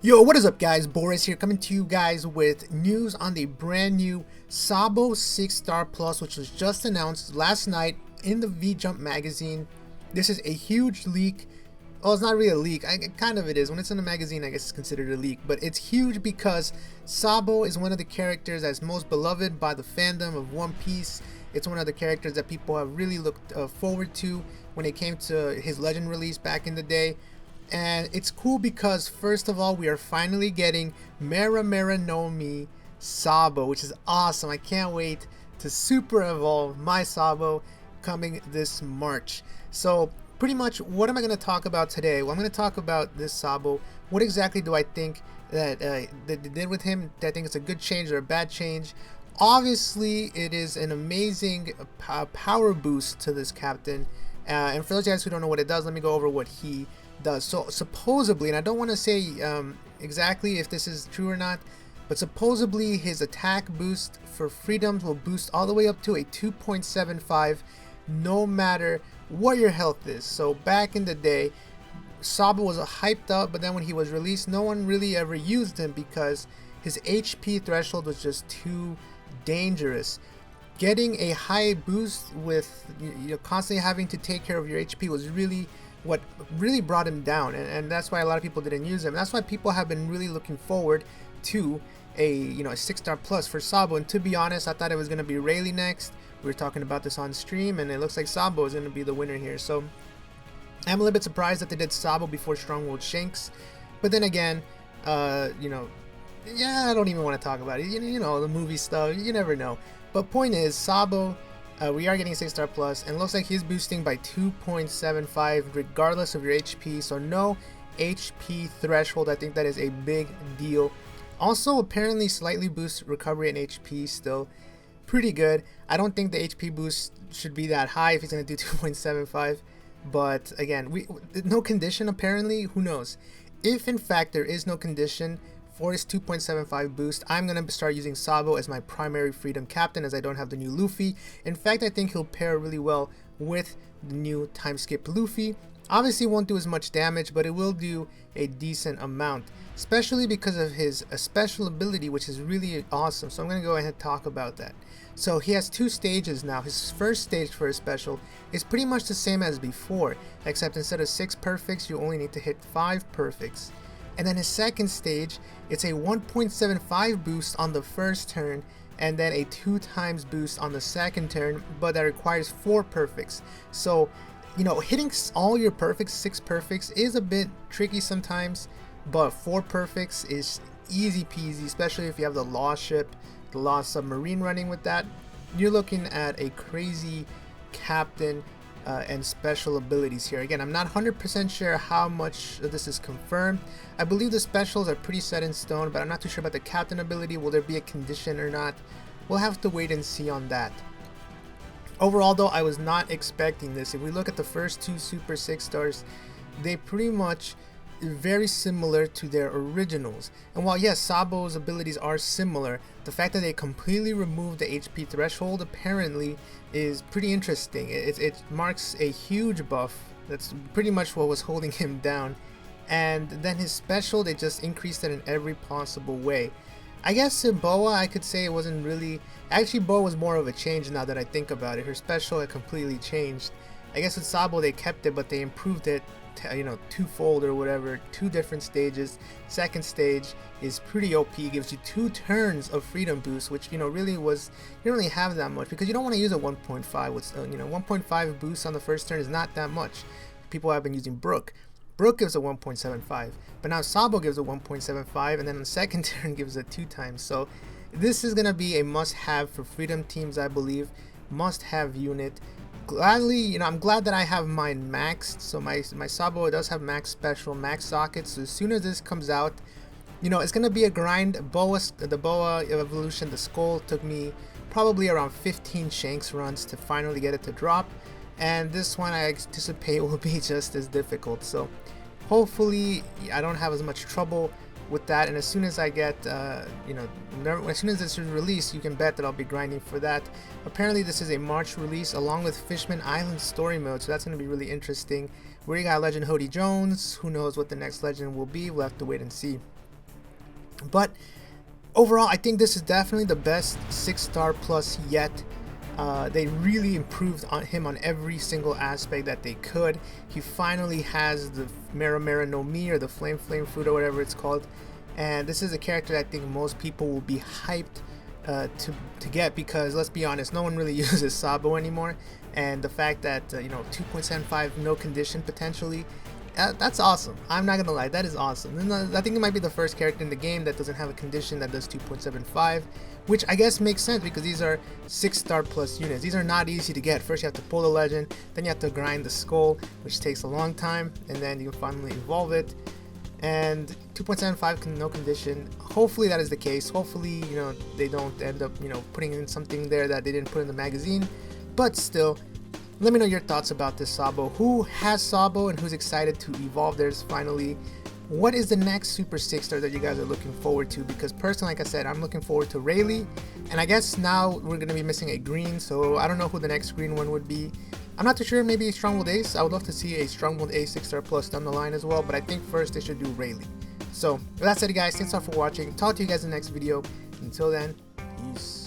Yo, what is up guys? Boris here coming to you guys with news on the brand new Sabo 6-star plus, which was just announced last night in the V-Jump magazine. This is a huge leak. Well, it's not really a leak. Kind of it is. When it's in a magazine, I guess it's considered a leak. But it's huge because Sabo is one of the characters that's most beloved by the fandom of One Piece. It's one of the characters that people have really looked forward to when it came to his Legend release back in the day. And it's cool because first of all, we are finally getting Mera no Mi Sabo, which is awesome. I can't wait to super evolve my Sabo coming this March. So pretty much what am I going to talk about today? Well, I'm going to talk about this Sabo. What exactly do I think that they did with him? Do I think it's a good change or a bad change? Obviously, it is an amazing power boost to this captain. And for those guys who don't know what it does, let me go over what he does. So supposedly, and I don't want to say exactly if this is true or not, but supposedly his attack boost for freedoms will boost all the way up to a 2.75 no matter what your health is. So back in the day, Sabo was hyped up, but then when he was released, no one really ever used him because his HP threshold was just too dangerous. Getting a high boost with constantly having to take care of your HP was really what really brought him down, and that's why a lot of people didn't use him. That's why people have been really looking forward to a 6-star plus for Sabo. And to be honest, I thought it was going to be Rayleigh next. We were talking about this on stream, and it looks like Sabo is going to be the winner here. So I'm a little bit surprised that they did Sabo before Stronghold Shanks, but then again, yeah, I don't even want to talk about it. You know, the movie stuff, you never know. But point is, Sabo, we are getting 6-star plus, and it looks like he's boosting by 2.75 regardless of your HP, so no HP threshold. I think that is a big deal. Also, apparently slightly boosts recovery and HP, still pretty good. I don't think the HP boost should be that high if he's going to do 2.75, but again, no condition apparently, who knows. If in fact there is no condition for his 2.75 boost, I'm going to start using Sabo as my primary freedom captain, as I don't have the new Luffy. In fact, I think he'll pair really well with the new time skip Luffy. Obviously won't do as much damage, but it will do a decent amount, especially because of his special ability, which is really awesome. So I'm going to go ahead and talk about that. So he has two stages now. His first stage for his special is pretty much the same as before, except instead of 6 perfects, you only need to hit 5 perfects. And then his second stage, it's a 1.75 boost on the first turn, and then a 2 times boost on the second turn, but that requires 4 perfects. So, hitting all your perfects, 6 perfects, is a bit tricky sometimes, but 4 perfects is easy peasy, especially if you have the Lost ship, the Lost submarine running with that. You're looking at a crazy captain and special abilities here. Again, I'm not 100% sure how much of this is confirmed. I believe the specials are pretty set in stone, but I'm not too sure about the captain ability. Will there be a condition or not? We'll have to wait and see on that. Overall though, I was not expecting this. If we look at the first 2 Super 6 stars, they pretty much very similar to their originals. And while yes, Sabo's abilities are similar, the fact that they completely removed the HP threshold apparently is pretty interesting. It marks a huge buff. That's pretty much what was holding him down. And then his special, they just increased it in every possible way. I guess in Boa, I could say it wasn't really... Actually, Boa was more of a change now that I think about it. Her special had completely changed. I guess with Sabo, they kept it, but they improved it, twofold or whatever, 2 different stages. Second stage is pretty OP, gives you 2 turns of freedom boost, which really was, you don't really have that much because you don't want to use a 1.5. With 1.5 boost on the first turn is not that much. People have been using Brook gives a 1.75, but now Sabo gives a 1.75, and then on the second turn gives it 2 times. So this is gonna be a must-have for freedom teams, I believe. Must-have unit. Gladly, I'm glad that I have mine maxed. So my Sabo does have max special, max sockets. So as soon as this comes out, it's gonna be a grind. The Boa evolution, the skull, took me probably around 15 Shanks runs to finally get it to drop, and this one I anticipate will be just as difficult. So hopefully I don't have as much trouble with that, and as soon as I get as soon as this is released, you can bet that I'll be grinding for that. Apparently this is a March release along with Fishman Island story mode, so that's going to be really interesting. We got Legend Hody Jones. Who knows what the next legend will be? We'll have to wait and see. But overall, I think this is definitely the best 6-star plus yet. They really improved on him on every single aspect that they could. He finally has the Mera no Mi, or the Flame Fruit, or whatever it's called. And this is a character that I think most people will be hyped to get, because let's be honest, no one really uses Sabo anymore. And the fact that 2.75 no condition potentially, that's awesome. I'm not gonna lie, that is awesome. And I think it might be the first character in the game that doesn't have a condition that does 2.75, which I guess makes sense because these are 6-star plus units. These are not easy to get. First you have to pull the legend, then you have to grind the skull, which takes a long time, and then you can finally evolve it. And 2.75 no condition. Hopefully that is the case. Hopefully they don't end up putting in something there that they didn't put in the magazine. But still, let me know your thoughts about this Sabo. Who has Sabo and who's excited to evolve theirs finally? What is the next Super 6-star that you guys are looking forward to? Because personally, like I said, I'm looking forward to Rayleigh. And I guess now we're going to be missing a green, so I don't know who the next green one would be. I'm not too sure, maybe Stronghold Ace. I would love to see a Stronghold Ace 6-star plus down the line as well, but I think first they should do Rayleigh. So, with that said guys, thanks all for watching. Talk to you guys in the next video. Until then, peace.